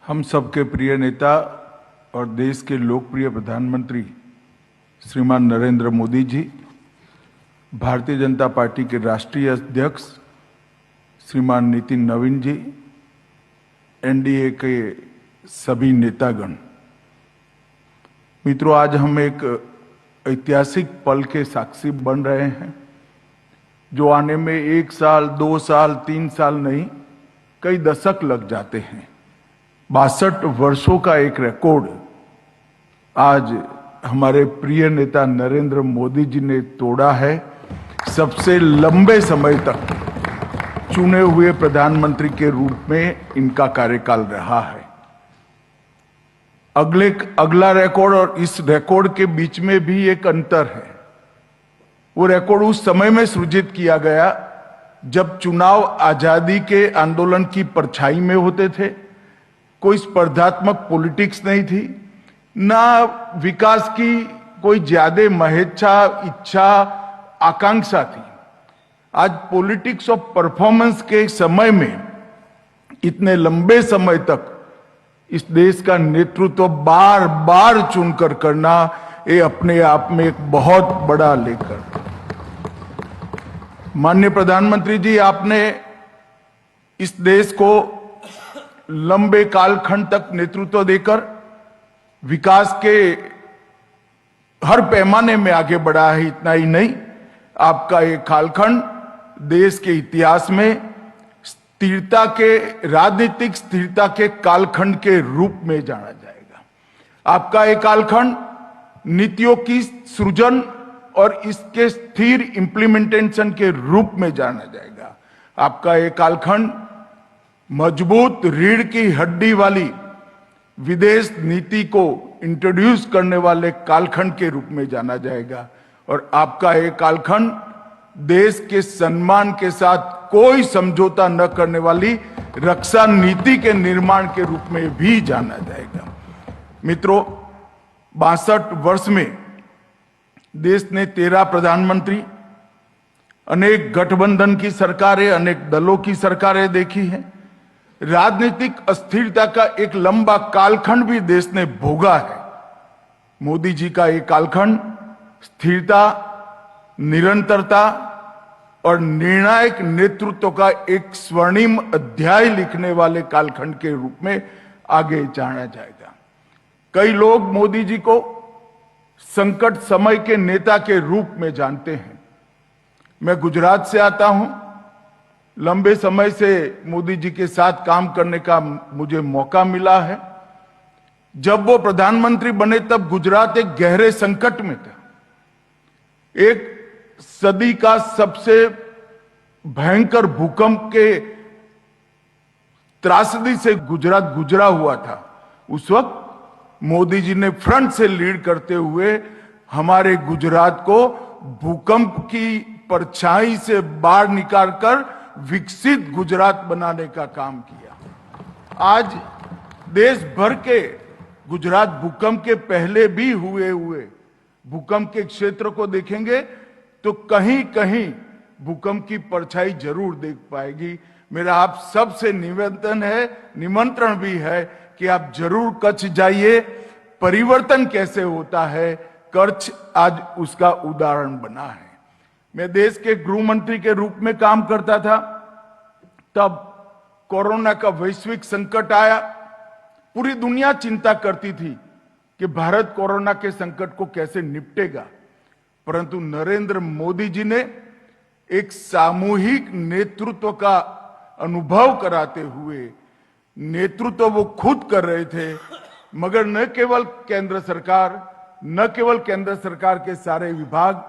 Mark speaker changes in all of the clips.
Speaker 1: हम सबके प्रिय नेता और देश के लोकप्रिय प्रधानमंत्री श्रीमान नरेंद्र मोदी जी, भारतीय जनता पार्टी के राष्ट्रीय अध्यक्ष श्रीमान नितिन नवीन जी, एनडीए के सभी नेतागण। मित्रों, आज हम एक ऐतिहासिक पल के साक्षी बन रहे हैं जो आने में 1 साल, 2 साल, 3 साल नहीं, कई दशक लग जाते हैं। 62 वर्षों का एक रिकॉर्ड आज हमारे प्रिय नेता नरेंद्र मोदी जी ने तोड़ा है। सबसे लंबे समय तक चुने हुए प्रधानमंत्री के रूप में इनका कार्यकाल रहा है। अगला रिकॉर्ड और इस रिकॉर्ड के बीच में भी एक अंतर है। वो रिकॉर्ड उस समय में सृजित किया गया जब चुनाव आजादी के आंदोलन की परछाई में होते थे। कोई स्पर्धात्मक पॉलिटिक्स नहीं थी, ना विकास की कोई ज्यादा महेच्छा, इच्छा, आकांक्षा थी। आज पॉलिटिक्स ऑफ परफॉर्मेंस के समय में इतने लंबे समय तक इस देश का नेतृत्व बार बार चुनकर करना, ये अपने आप में एक बहुत बड़ा लेकर। माननीय प्रधानमंत्री जी, आपने इस देश को लंबे कालखंड तक नेतृत्व देकर विकास के हर पैमाने में आगे बढ़ा है। इतना ही नहीं, आपका ये कालखंड देश के इतिहास में स्थिरता के, राजनीतिक स्थिरता के कालखंड के रूप में जाना जाएगा। आपका ये कालखंड नीतियों की सृजन और इसके स्थिर इंप्लीमेंटेशन के रूप में जाना जाएगा। आपका ये कालखंड मजबूत रीढ़ की हड्डी वाली विदेश नीति को इंट्रोड्यूस करने वाले कालखंड के रूप में जाना जाएगा। और आपका ये कालखंड देश के सम्मान के साथ कोई समझौता न करने वाली रक्षा नीति के निर्माण के रूप में भी जाना जाएगा। मित्रों, 62 वर्ष में देश ने 13 प्रधानमंत्री, अनेक गठबंधन की सरकारें, अनेक दलों की सरकारें देखी हैं। राजनीतिक अस्थिरता का एक लंबा कालखंड भी देश ने भोगा है। मोदी जी का एक कालखंड स्थिरता, निरंतरता और निर्णायक नेतृत्व का एक स्वर्णिम अध्याय लिखने वाले कालखंड के रूप में आगे जाना जाएगा। कई लोग मोदी जी को संकट समय के नेता के रूप में जानते हैं। मैं गुजरात से आता हूं। लंबे समय से मोदी जी के साथ काम करने का मुझे मौका मिला है। जब वो प्रधानमंत्री बने तब गुजरात एक गहरे संकट में था। एक सदी का सबसे भयंकर भूकंप के त्रासदी से गुजरात गुजरा हुआ था। उस वक्त मोदी जी ने फ्रंट से लीड करते हुए हमारे गुजरात को भूकंप की परछाई से बाहर निकालकर विकसित गुजरात बनाने का काम किया। आज देश भर के गुजरात भूकंप के पहले भी हुए भूकंप के क्षेत्र को देखेंगे तो कहीं कहीं भूकंप की परछाई जरूर देख पाएगी। मेरा आप सबसे निवेदन है, निमंत्रण भी है कि आप जरूर कच्छ जाइए। परिवर्तन कैसे होता है, कच्छ आज उसका उदाहरण बना है। मैं देश के गृह मंत्री के रूप में काम करता था, तब कोरोना का वैश्विक संकट आया। पूरी दुनिया चिंता करती थी कि भारत कोरोना के संकट को कैसे निपटेगा, परंतु नरेंद्र मोदी जी ने एक सामूहिक नेतृत्व का अनुभव कराते हुए, नेतृत्व वो खुद कर रहे थे, मगर न केवल केंद्र सरकार के सारे विभाग,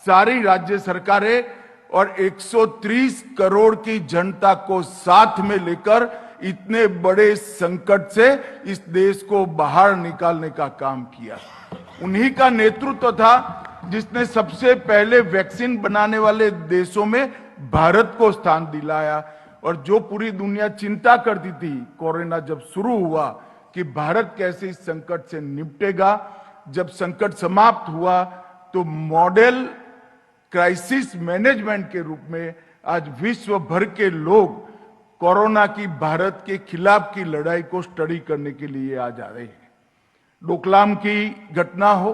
Speaker 1: सारी राज्य सरकारें और 130 करोड़ की जनता को साथ में लेकर इतने बड़े संकट से इस देश को बाहर निकालने का काम किया। उन्हीं का नेतृत्व था जिसने सबसे पहले वैक्सीन बनाने वाले देशों में भारत को स्थान दिलाया। और जो पूरी दुनिया चिंता करती थी कोरोना जब शुरू हुआ कि भारत कैसे इस संकट से निपटेगा, जब संकट समाप्त हुआ तो मॉडल क्राइसिस मैनेजमेंट के रूप में आज विश्व भर के लोग कोरोना की भारत के खिलाफ की लड़ाई को स्टडी करने के लिए आज आ रहे हैं। डोकलाम की घटना हो,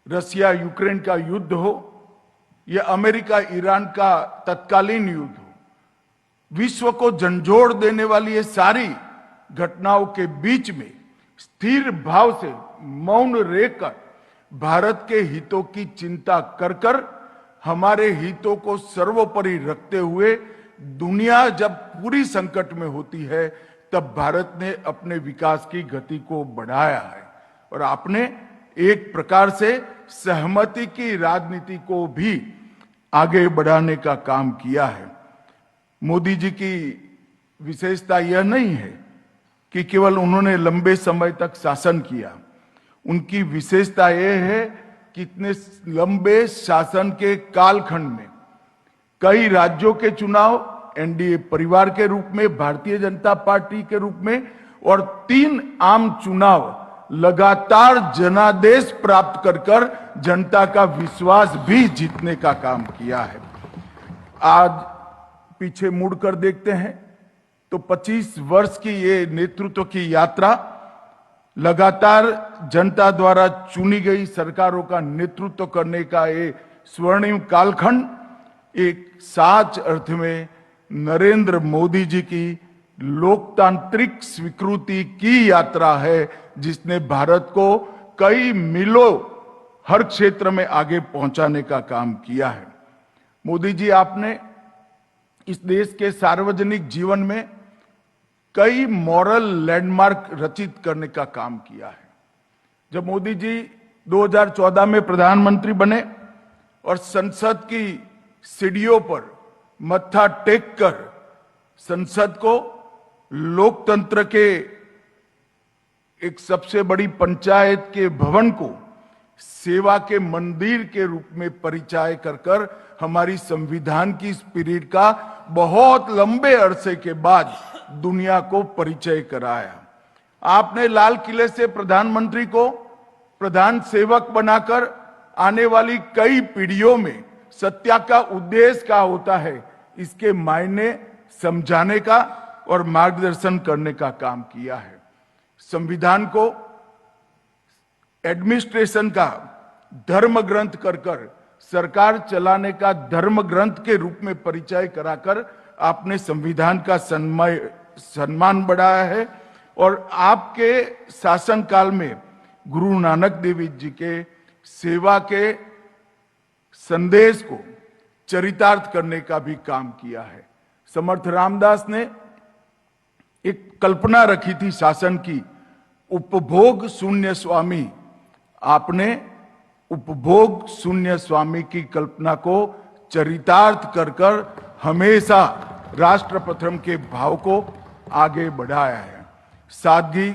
Speaker 1: रशिया यूक्रेन का युद्ध हो या अमेरिका ईरान का तत्कालीन युद्ध हो, विश्व को झंझोड़ देने वाली ये सारी घटनाओं के बीच में स्थिर भाव से मौन रहकर भारत के हितों की चिंता कर कर हमारे हितों को सर्वोपरि रखते हुए दुनिया जब पूरी संकट में होती है तब भारत ने अपने विकास की गति को बढ़ाया है और आपने एक प्रकार से सहमति की राजनीति को भी आगे बढ़ाने का काम किया है। मोदी जी की विशेषता यह नहीं है कि केवल उन्होंने लंबे समय तक शासन किया, उनकी विशेषता यह है कि इतने लंबे शासन के कालखंड में कई राज्यों के चुनाव एनडीए परिवार के रूप में, भारतीय जनता पार्टी के रूप में और 3 आम चुनाव लगातार जनादेश प्राप्त कर जनता का विश्वास भी जीतने का काम किया है। आज पीछे मुड़कर देखते हैं तो 25 वर्ष की ये नेतृत्व की यात्रा लगातार जनता द्वारा चुनी गई सरकारों का नेतृत्व करने का ये स्वर्णिम कालखंड एक सच अर्थ में नरेंद्र मोदी जी की लोकतांत्रिक स्वीकृति की यात्रा है, जिसने भारत को कई मीलों हर क्षेत्र में आगे पहुंचाने का काम किया है। मोदी जी, आपने इस देश के सार्वजनिक जीवन में कई मॉरल लैंडमार्क रचित करने का काम किया है। जब मोदी जी 2014 में प्रधानमंत्री बने और संसद की सीढ़ियों पर मत्था टेक कर संसद को लोकतंत्र के एक सबसे बड़ी पंचायत के भवन को सेवा के मंदिर के रूप में परिचय कर हमारी संविधान की स्पिरिट का बहुत लंबे अरसे के बाद दुनिया को परिचय कराया। आपने लाल किले से प्रधानमंत्री को प्रधान सेवक बनाकर आने वाली कई पीढ़ियों में सत्या का उद्देश्य क्या होता है इसके मायने समझाने का और मार्गदर्शन करने का काम किया है। संविधान को एडमिनिस्ट्रेशन का धर्म ग्रंथ कर सरकार चलाने का धर्म ग्रंथ के रूप में परिचय कराकर आपने संविधान का सम्मान बढ़ाया है और आपके शासनकाल में गुरु नानक देव जी के सेवा के संदेश को चरितार्थ करने का भी काम किया है। समर्थ रामदास ने एक कल्पना रखी थी शासन की, उपभोग शून्य स्वामी। आपने उपभोग शून्य स्वामी की कल्पना को चरितार्थ कर हमेशा राष्ट्र प्रथम के भाव को आगे बढ़ाया है। सादगी,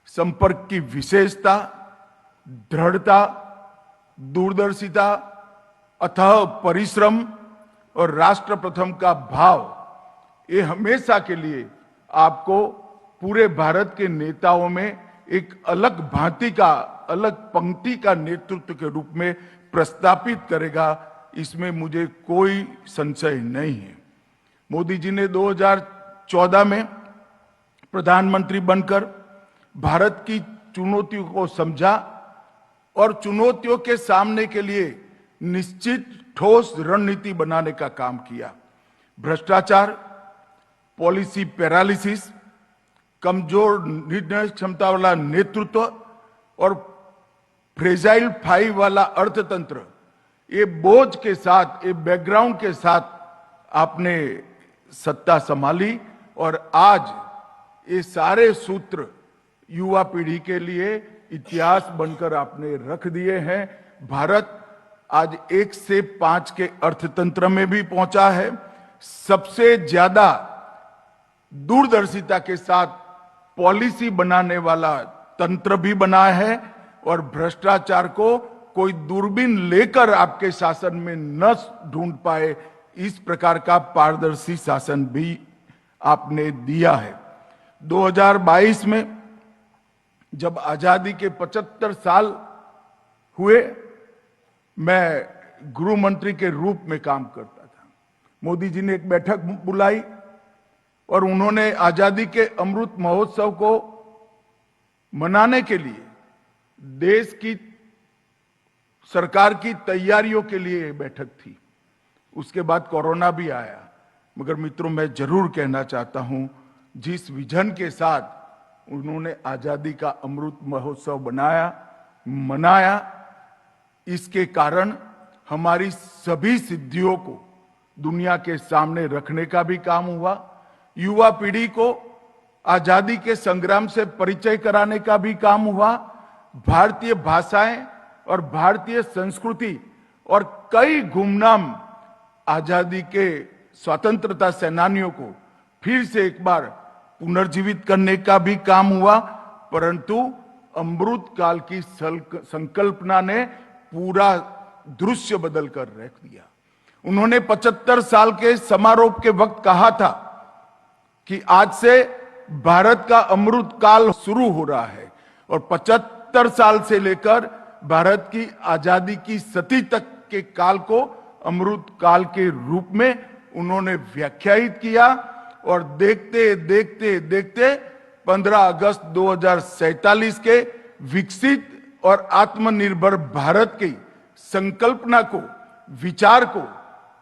Speaker 1: संपर्क की विशेषता, दृढ़ता, दूरदर्शिता, अथाह परिश्रम और राष्ट्र प्रथम का भाव, ये हमेशा के लिए आपको पूरे भारत के नेताओं में एक अलग भांति का, अलग पंक्ति का नेतृत्व के रूप में प्रस्थापित करेगा, इसमें मुझे कोई संशय नहीं है। मोदी जी ने 2014 में प्रधानमंत्री बनकर भारत की चुनौतियों को समझा और चुनौतियों के सामने के लिए निश्चित ठोस रणनीति बनाने का काम किया। भ्रष्टाचार, पॉलिसी पैरालिसिस, कमजोर निर्णय क्षमता वाला नेतृत्व और फ्रेजाइल 5 वाला अर्थतंत्र, ये बोझ के साथ, ये बैकग्राउंड के साथ आपने सत्ता संभाली और आज ये सारे सूत्र युवा पीढ़ी के लिए इतिहास बनकर आपने रख दिए हैं। भारत आज 1 से 5 के अर्थतंत्र में भी पहुंचा है, सबसे ज्यादा दूरदर्शिता के साथ पॉलिसी बनाने वाला तंत्र भी बना है और भ्रष्टाचार को कोई दूरबीन लेकर आपके शासन में न ढूंढ पाए, इस प्रकार का पारदर्शी शासन भी आपने दिया है। 2022 में जब आजादी के 75 साल हुए, मैं गृह मंत्री के रूप में काम करता था। मोदी जी ने एक बैठक बुलाई और उन्होंने आजादी के अमृत महोत्सव को मनाने के लिए देश की सरकार की तैयारियों के लिए ये बैठक थी। उसके बाद कोरोना भी आया। मगर मित्रों, मैं जरूर कहना चाहता हूं, जिस विजन के साथ उन्होंने आजादी का अमृत महोत्सव मनाया, इसके कारण हमारी सभी सिद्धियों को दुनिया के सामने रखने का भी काम हुआ। युवा पीढ़ी को आजादी के संग्राम से परिचय कराने का भी काम हुआ। भारतीय भाषाएं और भारतीय संस्कृति और कई गुमनाम आजादी के स्वतंत्रता सेनानियों को फिर से एक बार पुनर्जीवित करने का भी काम हुआ। परंतु अमृत काल की संकल्पना ने पूरा दृश्य बदल कर रख दिया। उन्होंने 75 साल के समारोह के वक्त कहा था कि आज से भारत का अमृत काल शुरू हो रहा है और 75 साल से लेकर भारत की आजादी की सदी तक के काल को अमृत काल के रूप में उन्होंने व्याख्यायित किया। और देखते देखते देखते 15 अगस्त 2047 के विकसित और आत्मनिर्भर भारत की संकल्पना को, विचार को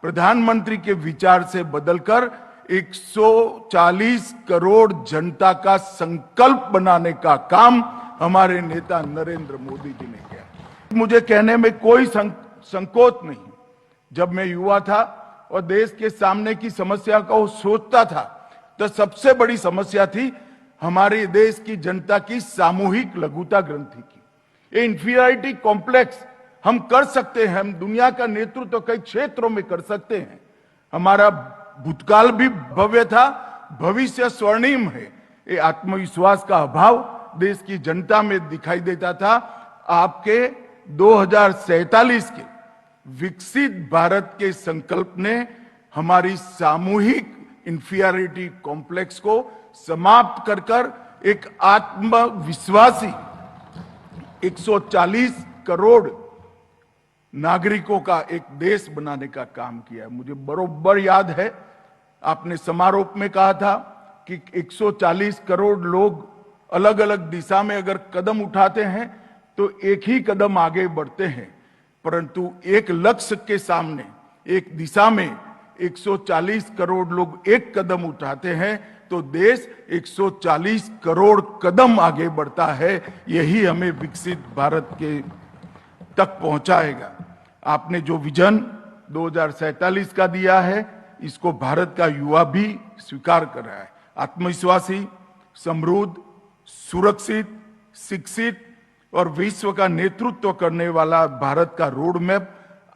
Speaker 1: प्रधानमंत्री के विचार से बदलकर 140 करोड़ जनता का संकल्प बनाने का काम हमारे नेता नरेंद्र मोदी जी ने किया। मुझे कहने में कोई संकोच नहीं। जब मैं युवा था और देश के सामने की समस्या को सोचता था, तो सबसे बड़ी समस्या थी हमारे देश की जनता की सामूहिक लघुता ग्रंथि की। ये इंफीरियरिटी कॉम्प्लेक्स हम कर सकते हैं, हम दुनिया का नेतृत्व तो कई क्षेत्रों में कर सकते हैं। हमारा भूतकाल भी भव्य था, भविष्य स्वर्णिम है। ये आत्मविश्वास का अभाव देश की जनता में दिखाई देता था। आपके 2047 के विकसित भारत के संकल्प ने हमारी सामूहिक इंफीरियरिटी कॉम्प्लेक्स को समाप्त कर एक आत्मविश्वासी 140 करोड़ नागरिकों का एक देश बनाने का काम किया है। मुझे बरोबर याद है, आपने समारोह में कहा था कि 140 करोड़ लोग अलग अलग दिशा में अगर कदम उठाते हैं तो एक ही कदम आगे बढ़ते हैं, परंतु एक लक्ष्य के सामने एक दिशा में 140 करोड़ लोग एक कदम उठाते हैं तो देश 140 करोड़ कदम आगे बढ़ता है। यही हमें विकसित भारत के तक पहुंचाएगा। आपने जो विजन 2047 का दिया है, इसको भारत का युवा भी स्वीकार कर रहा है। आत्मविश्वासी, समृद्ध, सुरक्षित, शिक्षित और विश्व का नेतृत्व करने वाला भारत का रोड मैप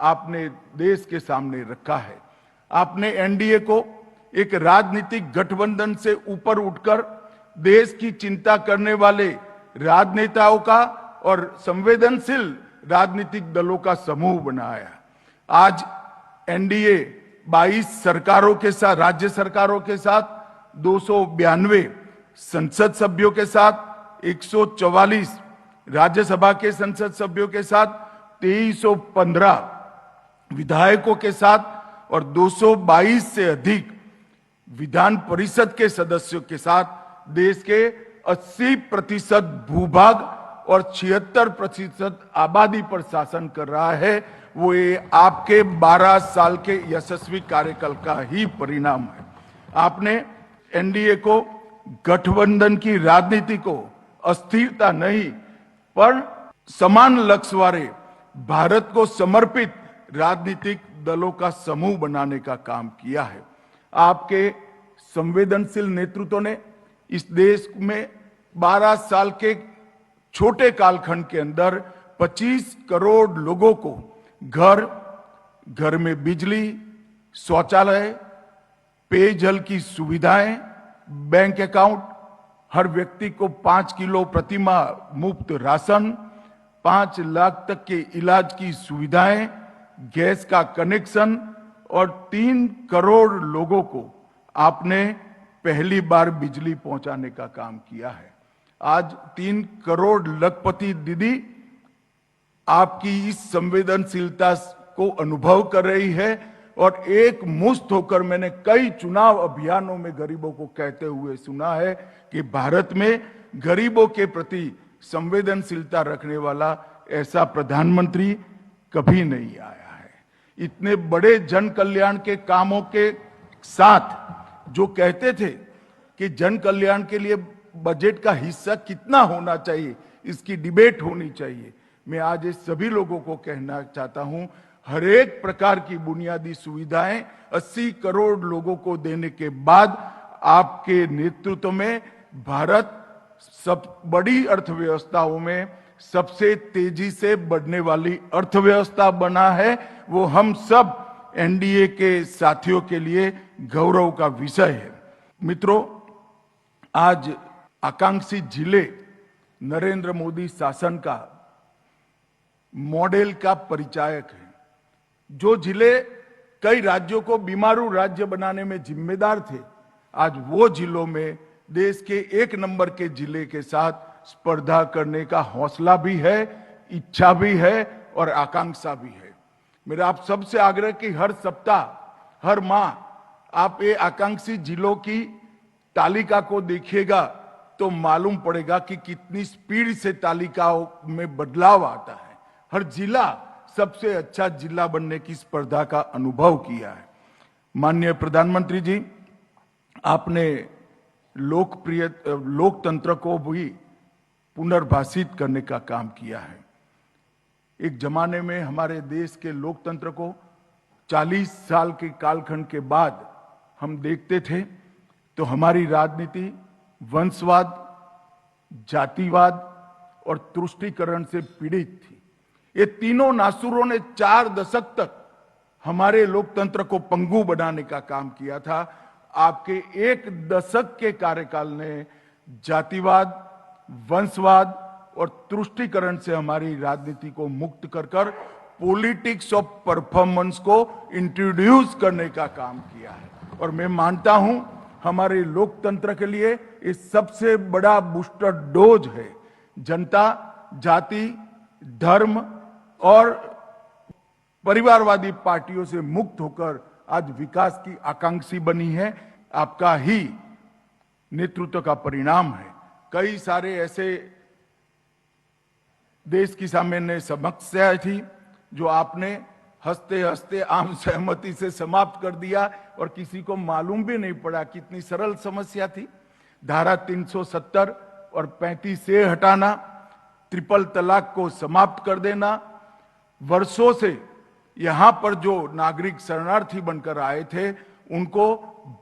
Speaker 1: आपने देश के सामने रखा है। आपने एनडीए को एक राजनीतिक गठबंधन से ऊपर उठकर देश की चिंता करने वाले राजनेताओं का और संवेदनशील राजनीतिक दलों का समूह बनाया। आज एनडीए 22 सरकारों के साथ, राज्य सरकारों के साथ 292 संसद सभ्यों के साथ, 144 राज्यसभा के संसद सभ्यों के साथ, 2315 विधायकों के साथ और 222 से अधिक विधान परिषद के सदस्यों के साथ देश के 80% भूभाग और 76% आबादी पर शासन कर रहा है। वो ये आपके 12 साल के यशस्वी कार्यकाल का ही परिणाम है। आपने एनडीए को गठबंधन की राजनीति को अस्थिरता नहीं पर समान लक्ष्य वाले भारत को समर्पित राजनीतिक दलों का समूह बनाने का काम किया है। आपके संवेदनशील नेतृत्व ने इस देश में 12 साल के छोटे कालखंड के अंदर 25 करोड़ लोगों को घर में बिजली, शौचालय, पेयजल की सुविधाएं, बैंक अकाउंट, हर व्यक्ति को 5 किलो प्रतिमाह मुफ्त राशन, 5 लाख तक के इलाज की सुविधाएं, गैस का कनेक्शन और 3 करोड़ लोगों को आपने पहली बार बिजली पहुंचाने का काम किया है। आज 3 करोड़ लखपति दीदी आपकी इस संवेदनशीलता को अनुभव कर रही है और एक मुश्त होकर मैंने कई चुनाव अभियानों में गरीबों को कहते हुए सुना है कि भारत में गरीबों के प्रति संवेदनशीलता रखने वाला ऐसा प्रधानमंत्री कभी नहीं आया है। इतने बड़े जन कल्याण के कामों के साथ जो कहते थे कि जन कल्याण के लिए बजट का हिस्सा कितना होना चाहिए, इसकी डिबेट होनी चाहिए। मैं आज इस सभी लोगों को कहना चाहता हूं, हर एक प्रकार की बुनियादी सुविधाएं 80 करोड़ लोगों को देने के बाद आपके नेतृत्व में भारत सब बड़ी अर्थव्यवस्थाओं में सबसे तेजी से बढ़ने वाली अर्थव्यवस्था बना है। वो हम सब एनडीए के साथियों के लिए गौरव का विषय है। मित्रों, आज आकांक्षी जिले नरेंद्र मोदी शासन का मॉडल का परिचायक है। जो जिले कई राज्यों को बीमारू राज्य बनाने में जिम्मेदार थे, आज वो जिलों में देश के 1 नंबर के जिले के साथ स्पर्धा करने का हौसला भी है, इच्छा भी है और आकांक्षा भी है। मेरा आप सबसे आग्रह कि हर सप्ताह, हर माह आप ये आकांक्षी जिलों की तालिका को देखिएगा तो मालूम पड़ेगा कि कितनी स्पीड से तालिकाओं में बदलाव आता है। हर जिला सबसे अच्छा जिला बनने की स्पर्धा का अनुभव किया है। माननीय प्रधानमंत्री जी, आपने लोकतंत्र को भी पुनर्भाषित करने का काम किया है। एक जमाने में हमारे देश के लोकतंत्र को 40 साल के कालखंड के बाद हम देखते थे तो हमारी राजनीति वंशवाद, जातिवाद और तुष्टीकरण से पीड़ित थी। ये तीनों नासुरों ने 4 दशक तक हमारे लोकतंत्र को पंगु बनाने का काम किया था। आपके 1 दशक के कार्यकाल ने जातिवाद, वंशवाद और तुष्टीकरण से हमारी राजनीति को मुक्त कर पॉलिटिक्स ऑफ परफॉर्मेंस को इंट्रोड्यूस करने का काम किया है। और मैं मानता हूं हमारे लोकतंत्र के लिए इस सबसे बड़ा बूस्टर डोज है। जनता जाति, धर्म और परिवारवादी पार्टियों से मुक्त होकर आज विकास की आकांक्षी बनी है। आपका ही नेतृत्व का परिणाम है। कई सारे ऐसे देश की सामान्य समस्याएं थी जो आपने हंसते हंसते आम सहमति से समाप्त कर दिया और किसी को मालूम भी नहीं पड़ा कितनी सरल समस्या थी। धारा 370 और 35 से हटाना, ट्रिपल तलाक को समाप्त कर देना, वर्षों से यहां पर जो नागरिक शरणार्थी बनकर आए थे उनको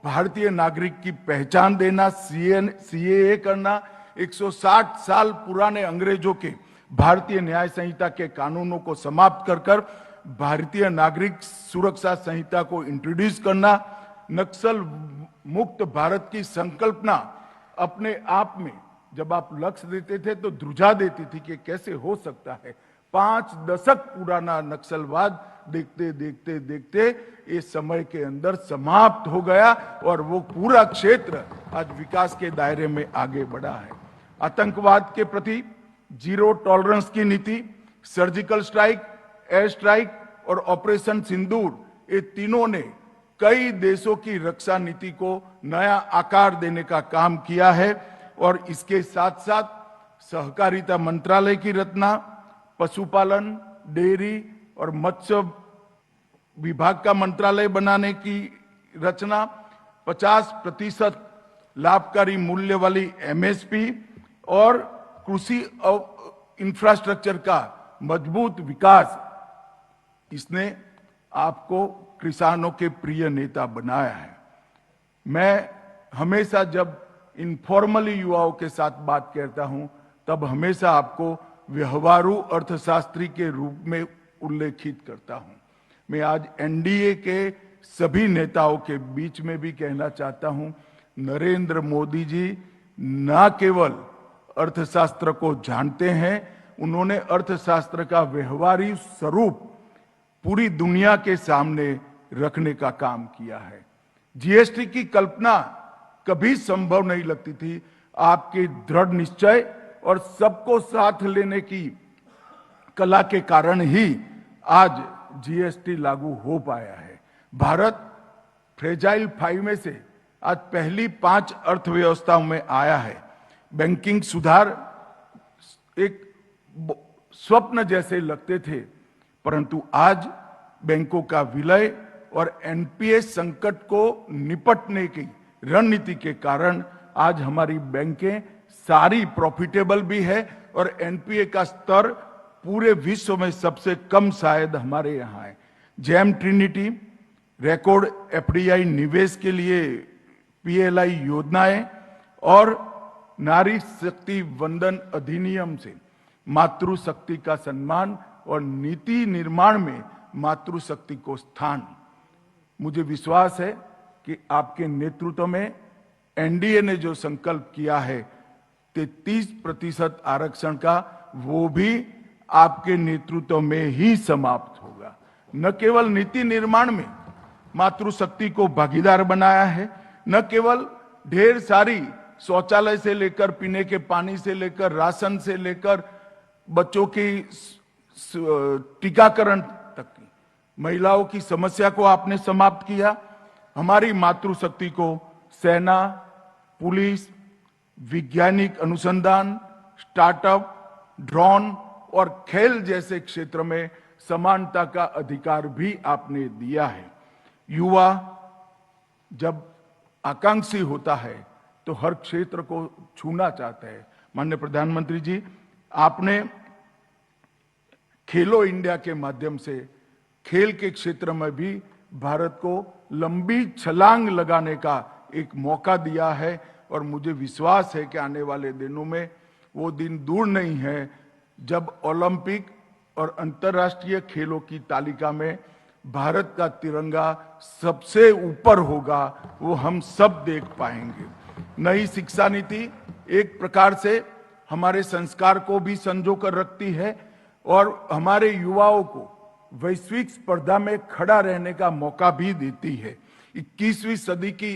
Speaker 1: भारतीय नागरिक की पहचान देना, सीएए करना, 160 साल पुराने अंग्रेजों के भारतीय न्याय संहिता के कानूनों को समाप्त कर भारतीय नागरिक सुरक्षा संहिता को इंट्रोड्यूस करना, नक्सल मुक्त भारत की संकल्पना अपने आप में जब आप लक्ष्य देते थे तो ध्रुजा देती थी कि कैसे हो सकता है। 5 दशक पुराना नक्सलवाद देखते देखते देखते इस समय के अंदर समाप्त हो गया और वो पूरा क्षेत्र आज विकास के दायरे में आगे बढ़ा है। आतंकवाद के प्रति जीरो टॉलरेंस की नीति, सर्जिकल स्ट्राइक, एयर स्ट्राइक और ऑपरेशन सिंदूर, ये तीनों ने कई देशों की रक्षा नीति को नया आकार देने का काम किया है। और इसके साथ साथ सहकारिता मंत्रालय की रचना, पशुपालन, डेयरी और मत्स्य विभाग का मंत्रालय बनाने की रचना, 50% लाभकारी मूल्य वाली एमएसपी और कृषि इंफ्रास्ट्रक्चर का मजबूत विकास, इसने आपको किसानों के प्रिय नेता बनाया है। मैं हमेशा जब इनफॉर्मली युवाओं के साथ बात करता हूं तब हमेशा आपको व्यवहारू अर्थशास्त्री के रूप में उल्लेखित करता हूं। मैं आज एनडीए के सभी नेताओं के बीच में भी कहना चाहता हूं, नरेंद्र मोदी जी न केवल अर्थशास्त्र को जानते हैं, उन्होंने अर्थशास्त्र का व्यवहारिक स्वरूप पूरी दुनिया के सामने रखने का काम किया है। जीएसटी की कल्पना कभी संभव नहीं लगती थी। आपके दृढ़ निश्चय और सबको साथ लेने की कला के कारण ही आज जीएसटी लागू हो पाया है। भारत फ्रेजाइल 5 में से आज पहली 5 अर्थव्यवस्थाओं में आया है। बैंकिंग सुधार एक स्वप्न जैसे लगते थे, परंतु आज बैंकों का विलय और एनपीएस संकट को निपटने की रणनीति के कारण आज हमारी बैंकें सारी प्रॉफिटेबल भी है और एनपीए का स्तर पूरे विश्व में सबसे कम शायद हमारे यहाँ है। जेम ट्रिनिटी रिकॉर्ड एफडीआई निवेश के लिए पीएलआई योजनाएं और नारी शक्ति वंदन अधिनियम से मातृशक्ति का सम्मान और नीति निर्माण में मातृशक्ति को स्थान। मुझे विश्वास है कि आपके नेतृत्व में एनडीए ने जो संकल्प किया है 33% आरक्षण का, वो भी आपके नेतृत्व में ही समाप्त होगा। न केवल नीति निर्माण में मातृशक्ति को भागीदार बनाया है, न केवल ढेर सारी शौचालय से लेकर पीने के पानी से लेकर राशन से लेकर बच्चों की टीकाकरण तक की महिलाओं की समस्या को आपने समाप्त किया। हमारी मातृशक्ति को सेना, पुलिस, वैज्ञानिक अनुसंधान, स्टार्टअप, ड्रोन और खेल जैसे क्षेत्र में समानता का अधिकार भी आपने दिया है। युवा जब आकांक्षी होता है तो हर क्षेत्र को छूना चाहता है। माननीय प्रधानमंत्री जी, आपने खेलो इंडिया के माध्यम से खेल के क्षेत्र में भी भारत को लंबी छलांग लगाने का एक मौका दिया है और मुझे विश्वास है कि आने वाले दिनों में वो दिन दूर नहीं है जब ओलंपिक और अंतर्राष्ट्रीय खेलों की तालिका में भारत का तिरंगा सबसे ऊपर होगा, वो हम सब देख पाएंगे। नई शिक्षा नीति एक प्रकार से हमारे संस्कार को भी संजो कर रखती है और हमारे युवाओं को वैश्विक स्पर्धा में खड़ा रहने का मौका भी देती है। 21वीं सदी की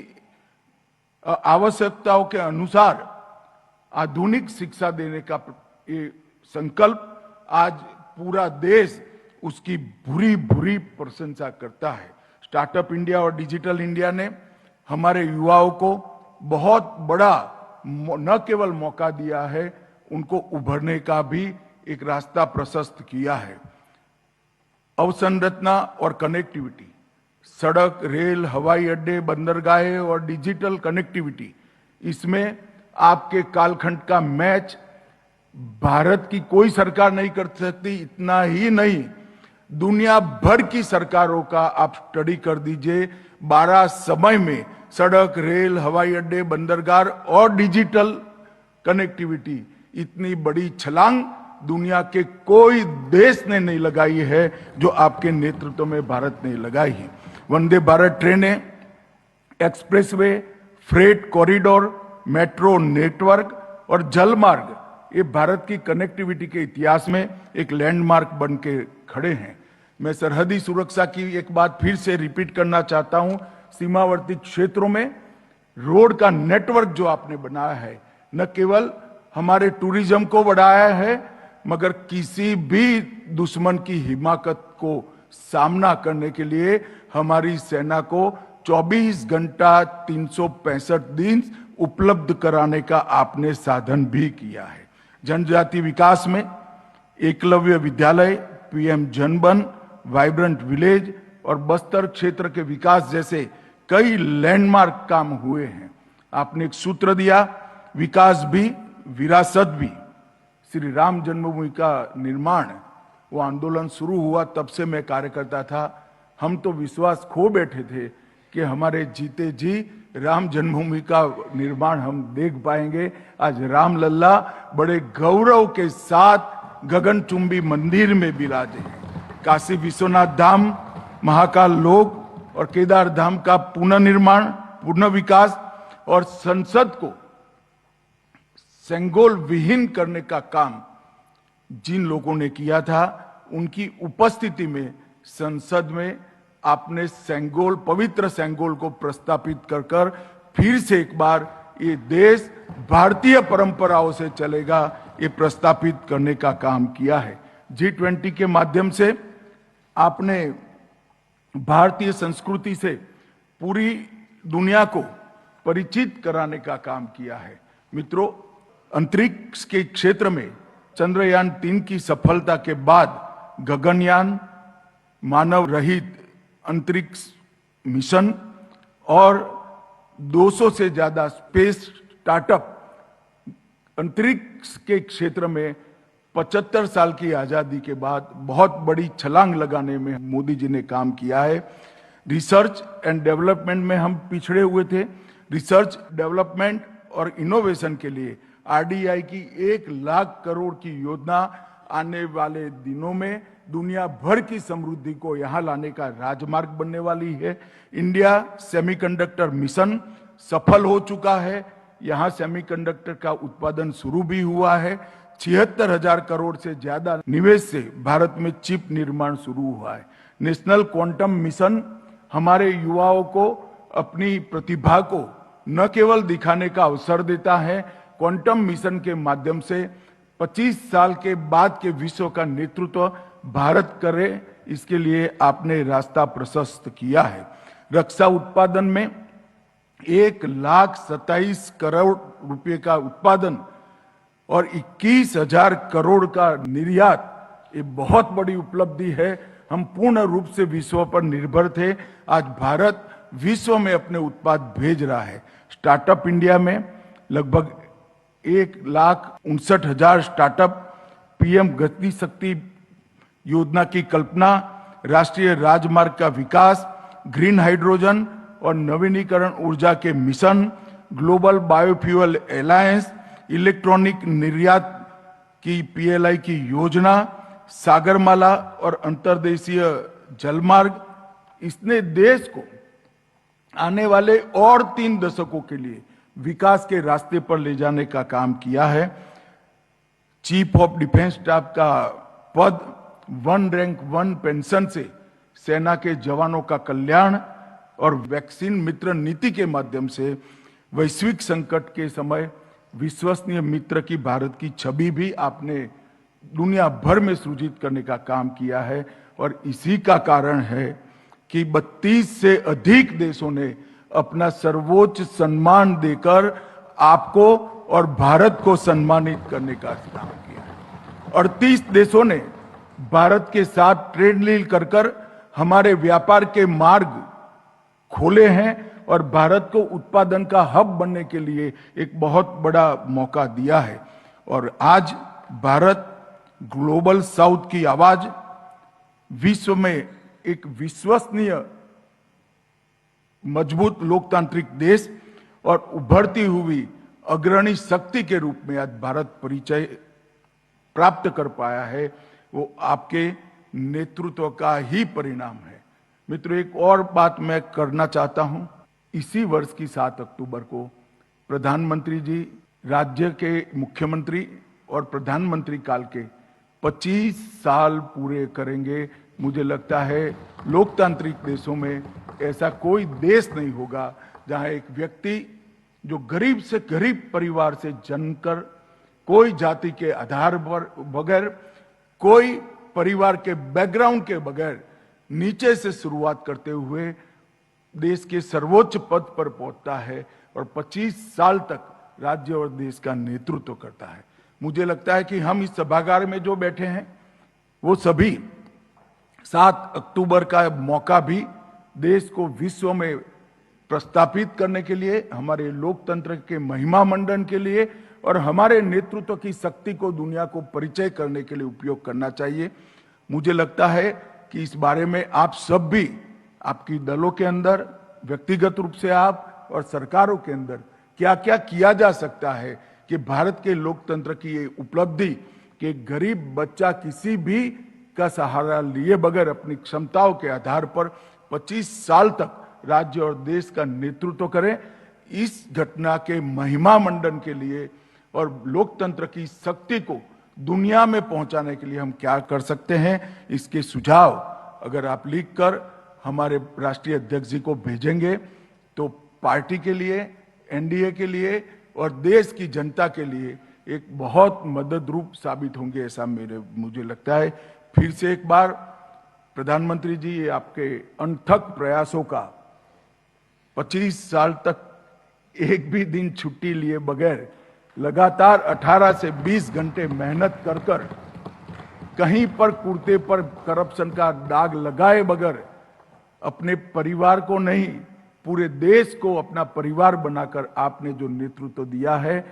Speaker 1: आवश्यकताओं के अनुसार आधुनिक शिक्षा देने का ये संकल्प आज पूरा देश उसकी भूरी भूरी प्रशंसा करता है। स्टार्टअप इंडिया और डिजिटल इंडिया ने हमारे युवाओं को बहुत बड़ा न केवल मौका दिया है, उनको उभरने का भी एक रास्ता प्रशस्त किया है। अवसंरचना और कनेक्टिविटी, सड़क, रेल, हवाई अड्डे, बंदरगाहें और डिजिटल कनेक्टिविटी, इसमें आपके कालखंड का मैच भारत की कोई सरकार नहीं कर सकती। इतना ही नहीं, दुनिया भर की सरकारों का आप स्टडी कर दीजिए। 12 समय में सड़क, रेल, हवाई अड्डे, बंदरगाह और डिजिटल कनेक्टिविटी, इतनी बड़ी छलांग दुनिया के कोई देश ने नहीं लगाई है जो आपके नेतृत्व में भारत ने लगाई है। वंदे भारत ट्रेनें, expressway, freight corridor, metro network और जलमार्ग, ये भारत की कनेक्टिविटी के इतिहास में एक लैंडमार्क बन के खड़े हैं। मैं सरहदी सुरक्षा की एक बात फिर से रिपीट करना चाहता हूं। सीमावर्ती क्षेत्रों में रोड का नेटवर्क जो आपने बनाया है, न केवल हमारे टूरिज्म को बढ़ाया है, मगर किसी भी दुश्मन की हिमाकत को सामना करने के लिए हमारी सेना को 24 घंटा 365 दिन उपलब्ध कराने का आपने साधन भी किया है। जनजाति विकास में एकलव्य विद्यालय, पीएम जनबन, वाइब्रेंट विलेज और बस्तर क्षेत्र के विकास जैसे कई लैंडमार्क काम हुए हैं। आपने एक सूत्र दिया, विकास भी विरासत भी। श्री राम जन्मभूमि का निर्माण, वो आंदोलन शुरू हुआ तब से मैं कार्यकर्ता था। हम तो विश्वास खो बैठे थे कि हमारे जीते जी राम जन्मभूमि का निर्माण हम देख पाएंगे। आज राम लल्ला बड़े गौरव के साथ गगनचुंबी मंदिर में विराजे हैं। काशी विश्वनाथ धाम, महाकाल लोक और केदार धाम का पुनर्निर्माण, पुनर्विकास और संसद को सेंगोल विहीन करने का काम जिन लोगों ने किया था, उनकी उपस्थिति में संसद में आपने सेंगोल, पवित्र सेंगोल को प्रस्तापित कर फिर से एक बार ये देश भारतीय परंपराओं से चलेगा, ये प्रस्तापित करने का काम किया है। G20 के माध्यम से आपने भारतीय संस्कृति से पूरी दुनिया को परिचित कराने का काम किया है। मित्रों, अंतरिक्ष के क्षेत्र में चंद्रयान 3 की सफलता के बाद गगनयान, मानव रहित अंतरिक्ष मिशन और 200 से ज्यादा स्पेस स्टार्टअप अंतरिक्ष के क्षेत्र में 75 साल की आजादी के बाद बहुत बड़ी छलांग लगाने में मोदी जी ने काम किया है। रिसर्च एंड डेवलपमेंट में हम पिछड़े हुए थे। रिसर्च, डेवलपमेंट और इनोवेशन के लिए आरडीआई की 1 लाख करोड़ की योजना आने वाले दिनों में दुनिया भर की समृद्धि को यहां लाने का राजमार्ग बनने वाली है। इंडिया सेमीकंडक्टर मिशन सफल हो चुका है। यहां सेमीकंडक्टर का उत्पादन शुरू भी हुआ है। 76,000 करोड़ से ज्यादा निवेश से भारत में चिप निर्माण शुरू हुआ है। नेशनल क्वांटम मिशन हमारे युवाओं को अपनी प्रतिभा को न केवल दिखाने का अवसर देता है, क्वांटम मिशन के माध्यम से 25 साल के बाद के विश्व का नेतृत्व भारत करे, इसके लिए आपने रास्ता प्रशस्त किया है। रक्षा उत्पादन में 1,27,000 करोड़ रुपए का उत्पादन और 21,000 करोड़ का निर्यात, ये बहुत बड़ी उपलब्धि है। हम पूर्ण रूप से विश्व पर निर्भर थे, आज भारत विश्व में अपने उत्पाद भेज रहा है। स्टार्टअप इंडिया में लगभग 1,59,000 स्टार्टअप, पीएम गति शक्ति योजना की कल्पना, राष्ट्रीय राजमार्ग का विकास, ग्रीन हाइड्रोजन और नवीनीकरण ऊर्जा के mission, global biofuel alliance, electronic निर्यात की पीएलआई की योजना, सागरमाला और अंतर्देशीय जलमार्ग, इसने देश को आने वाले और 3 दशकों के लिए विकास के रास्ते पर ले जाने का काम किया है। चीफ ऑफ डिफेंस स्टाफ का पद, 1 रैंक 1 पेंशन से सेना के जवानों का कल्याण और वैक्सीन मित्र नीति के माध्यम से वैश्विक संकट के समय विश्वसनीय मित्र की भारत की छवि भी आपने दुनिया भर में सृजित करने का काम किया है। और इसी का कारण है कि 32 से अधिक देशों ने अपना सर्वोच्च सम्मान देकर आपको और भारत को सम्मानित करने का काम किया है। 38 देशों ने भारत के साथ ट्रेड डील कर हमारे व्यापार के मार्ग खोले हैं और भारत को उत्पादन का हब बनने के लिए एक बहुत बड़ा मौका दिया है। और आज भारत ग्लोबल साउथ की आवाज, विश्व में एक विश्वसनीय मजबूत लोकतांत्रिक देश और उभरती हुई अग्रणी शक्ति के रूप में आज भारत परिचय प्राप्त कर पाया है, वो आपके नेतृत्व का ही परिणाम है। मित्रों, एक और बात मैं करना चाहता हूं। इसी वर्ष की 7 अक्टूबर को प्रधानमंत्री जी राज्य के मुख्यमंत्री और प्रधानमंत्री काल के 25 साल पूरे करेंगे। मुझे लगता है लोकतांत्रिक देशों में ऐसा कोई देश नहीं होगा जहां एक व्यक्ति जो गरीब से गरीब परिवार से जन्मकर, कोई जाति के आधार पर बगैर, कोई परिवार के बैकग्राउंड के बगैर, नीचे से शुरुआत करते हुए देश के सर्वोच्च पद पर पहुंचता है और 25 साल तक राज्य और देश का नेतृत्व करता है। मुझे लगता है कि हम इस सभागार में जो बैठे हैं वो सभी 7 अक्टूबर का मौका भी देश को विश्व में प्रस्थापित करने के लिए, हमारे लोकतंत्र के महिमा मंडन के लिए और हमारे नेतृत्व की शक्ति को दुनिया को परिचय करने के लिए उपयोग करना चाहिए। मुझे लगता है कि इस बारे में आप सब भी, आपकी दलों के अंदर, व्यक्तिगत रूप से आप और सरकारों के अंदर क्या क्या किया जा सकता है कि भारत के लोकतंत्र की ये उपलब्धि कि गरीब बच्चा किसी भी का सहारा लिए बगैर अपनी क्षमताओं के आधार पर 25 साल तक राज्य और देश का नेतृत्व करे, इस घटना के महिमा मंडन के लिए और लोकतंत्र की शक्ति को दुनिया में पहुंचाने के लिए हम क्या कर सकते हैं, इसके सुझाव अगर आप लिखकर हमारे राष्ट्रीय अध्यक्ष जी को भेजेंगे तो पार्टी के लिए, एनडीए के लिए और देश की जनता के लिए एक बहुत मदद रूप साबित होंगे, ऐसा मुझे लगता है। फिर से एक बार प्रधानमंत्री जी, ये आपके अनथक प्रयासों का 25 साल तक एक भी दिन छुट्टी लिए बगैर लगातार 18 से 20 घंटे मेहनत कर कर कहीं पर कुर्ते पर करप्शन का दाग लगाए बगैर अपने परिवार को नहीं, पूरे देश को अपना परिवार बनाकर आपने जो नेतृत्व दिया है,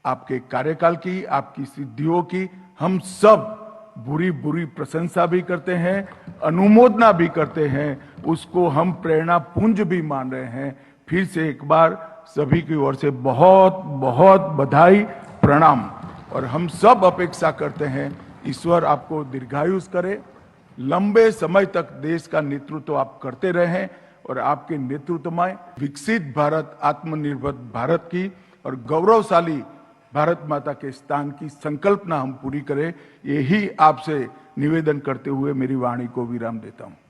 Speaker 1: आपके कार्यकाल की, आपकी सिद्धियों की हम सब बुरी बुरी प्रशंसा भी करते हैं, अनुमोदना भी करते हैं, उसको हम प्रेरणा पुंज भी मान रहे हैं। फिर से एक बार सभी की ओर से बहुत बहुत बधाई, प्रणाम। और हम सब अपेक्षा करते हैं ईश्वर आपको दीर्घायुष करे, लंबे समय तक देश का नेतृत्व आप करते रहें और आपके नेतृत्व में विकसित भारत, आत्मनिर्भर भारत की और गौरवशाली भारत माता के स्थान की संकल्पना हम पूरी करें, यही आपसे निवेदन करते हुए मेरी वाणी को विराम देता हूं।